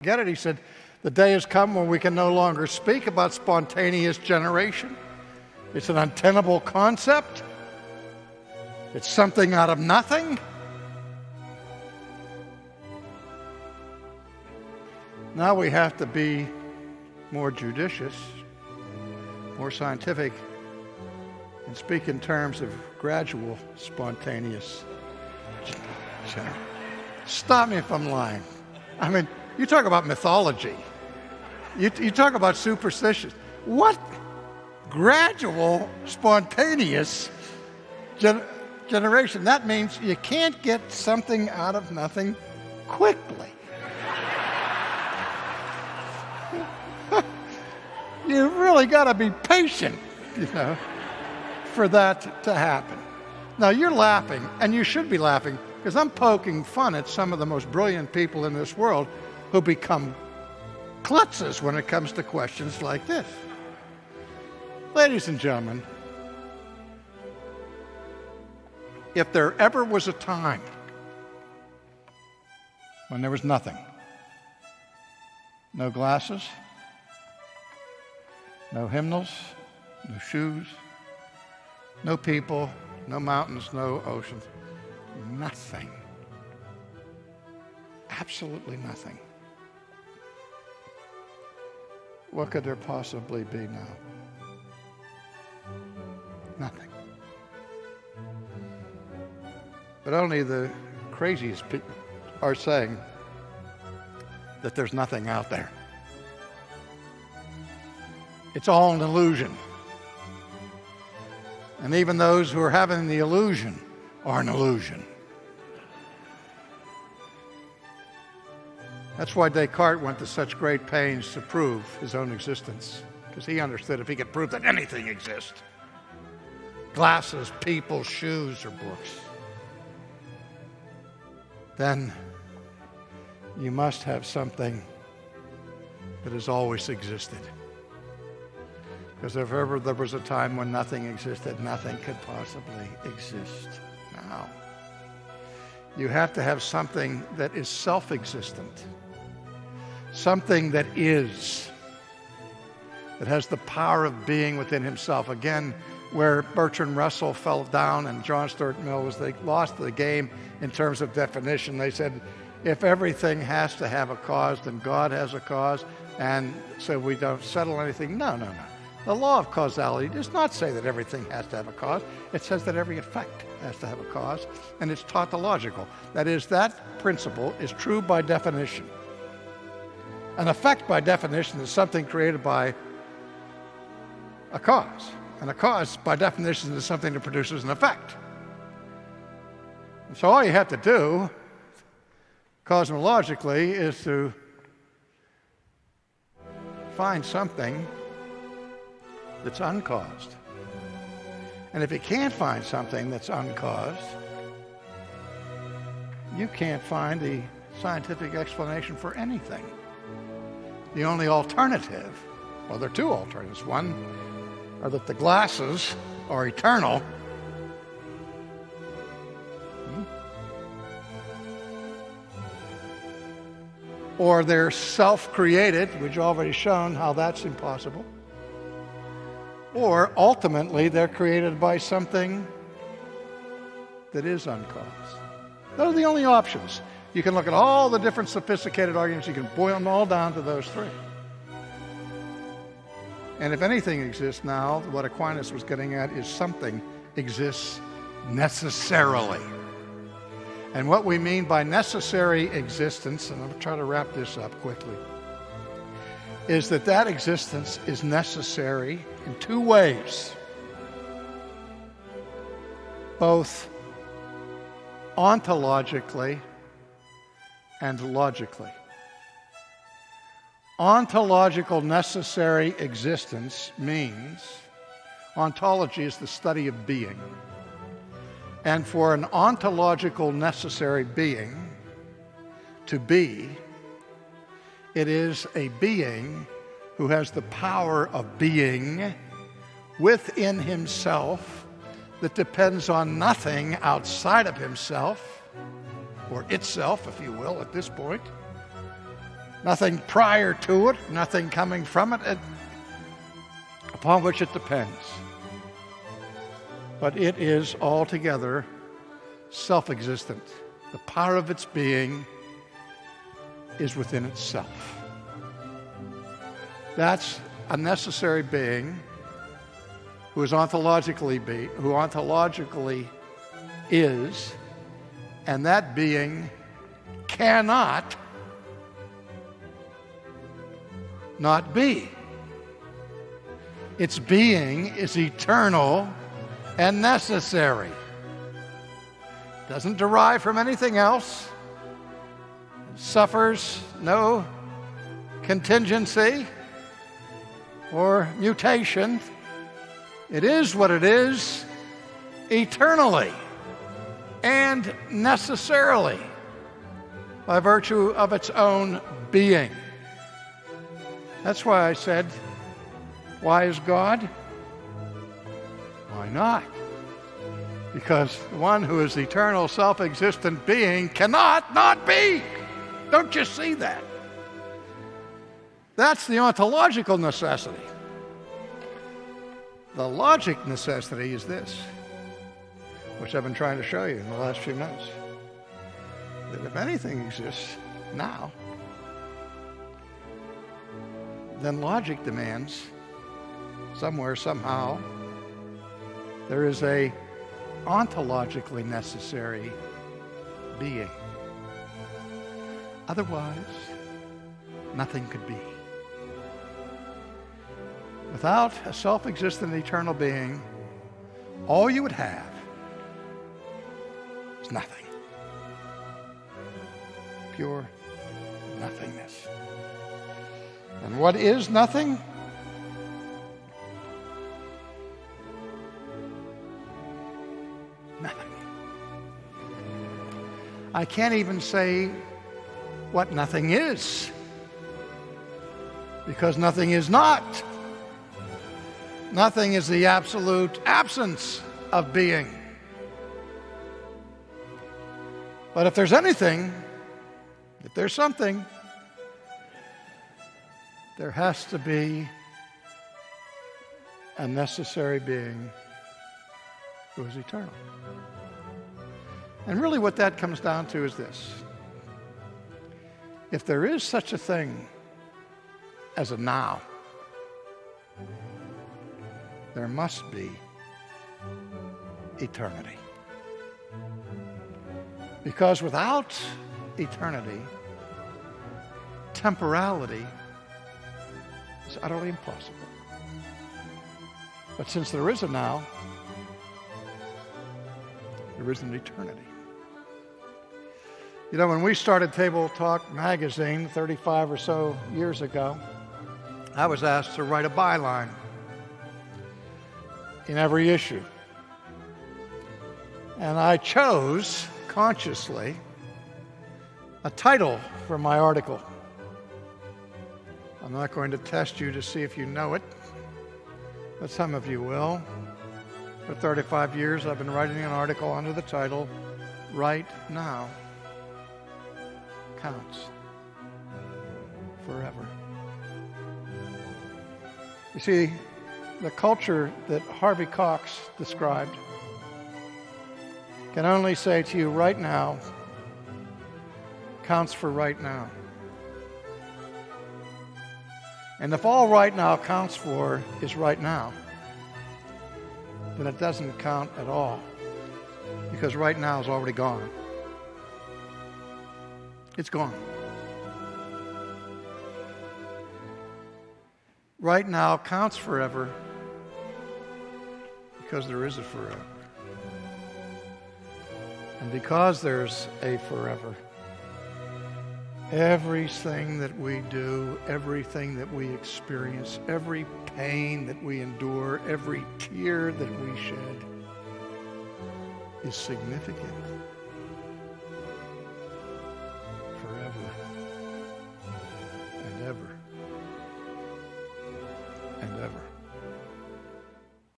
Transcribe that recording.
Get it? He said, the day has come when we can no longer speak about spontaneous generation. It's an untenable concept. It's something out of nothing. Now we have to be more judicious, more scientific, and speak in terms of gradual, spontaneous generation. Stop me if I'm lying. I mean, you talk about mythology. You talk about superstitions. What gradual, spontaneous generation? That means you can't get something out of nothing quickly. You really got to be patient, for that to happen. Now, you're laughing, and you should be laughing, because I'm poking fun at some of the most brilliant people in this world who become klutzes when it comes to questions like this. Ladies and gentlemen, if there ever was a time when there was nothing, no glasses, no hymnals, no shoes, no people, no mountains, no oceans, nothing, absolutely nothing. What could there possibly be now? Nothing. But only the craziest people are saying that there's nothing out there. It's all an illusion. And even those who are having the illusion are an illusion. That's why Descartes went to such great pains to prove his own existence, because he understood if he could prove that anything exists, glasses, people, shoes, or books, then you must have something that has always existed. Because if ever there was a time when nothing existed, nothing could possibly exist now. You have to have something that is self-existent, something that is, that has the power of being within himself. Again, where Bertrand Russell fell down and John Stuart Mill they lost the game in terms of definition. They said, if everything has to have a cause, then God has a cause, and so we don't settle anything. No. The law of causality does not say that everything has to have a cause. It says that every effect has to have a cause, and it's tautological. That is, that principle is true by definition. An effect, by definition, is something created by a cause. And a cause, by definition, is something that produces an effect. And so all you have to do, cosmologically, is to find something that's uncaused. And if you can't find something that's uncaused, you can't find the scientific explanation for anything. The only alternative, well, there are two alternatives. One are that the glasses are eternal. Or they're self-created, which we've already shown how that's impossible. Or ultimately, they're created by something that is uncaused. Those are the only options. You can look at all the different sophisticated arguments. You can boil them all down to those three. And if anything exists now, what Aquinas was getting at is something exists necessarily. And what we mean by necessary existence, and I'm going to try to wrap this up quickly, is that existence is necessary in two ways, both ontologically and logically. Ontological necessary existence means, ontology is the study of being. And for an ontological necessary being to be, it is a being who has the power of being within himself that depends on nothing outside of himself, or itself, if you will, at this point, nothing prior to it, nothing coming from it, upon which it depends. But it is altogether self-existent. The power of its being is within itself. That's a necessary being who ontologically is, and that being cannot not be. Its being is eternal and necessary. Doesn't derive from anything else. Suffers no contingency or mutation. It is what it is eternally and necessarily by virtue of its own being. That's why I said, why is God? Why not? Because the one who is the eternal, self-existent being cannot not be. Don't you see that? That's the ontological necessity. The logic necessity is this, which I've been trying to show you in the last few minutes. That if anything exists now, then logic demands somewhere, somehow, there is a ontologically necessary being. Otherwise, nothing could be. Without a self-existent eternal being, all you would have is nothing. Pure nothingness. And what is nothing? Nothing. I can't even say what nothing is, because nothing is not. Nothing is the absolute absence of being. But if there's anything, if there's something, there has to be a necessary being who is eternal. And really what that comes down to is this. If there is such a thing as a now, there must be eternity. Because without eternity, temporality is utterly impossible. But since there is a now, there is an eternity. You know, when we started Table Talk magazine 35 or so years ago, I was asked to write a byline in every issue. And I chose, consciously, a title for my article. I'm not going to test you to see if you know it, but some of you will. For 35 years, I've been writing an article under the title, Right Now Counts Forever. You see, the culture that Harvey Cox described can only say to you right now counts for right now. And if all right now counts for is right now, then it doesn't count at all, because right now is already gone. It's gone. Right now counts forever because there is a forever. And because there's a forever, everything that we do, everything that we experience, every pain that we endure, every tear that we shed is significant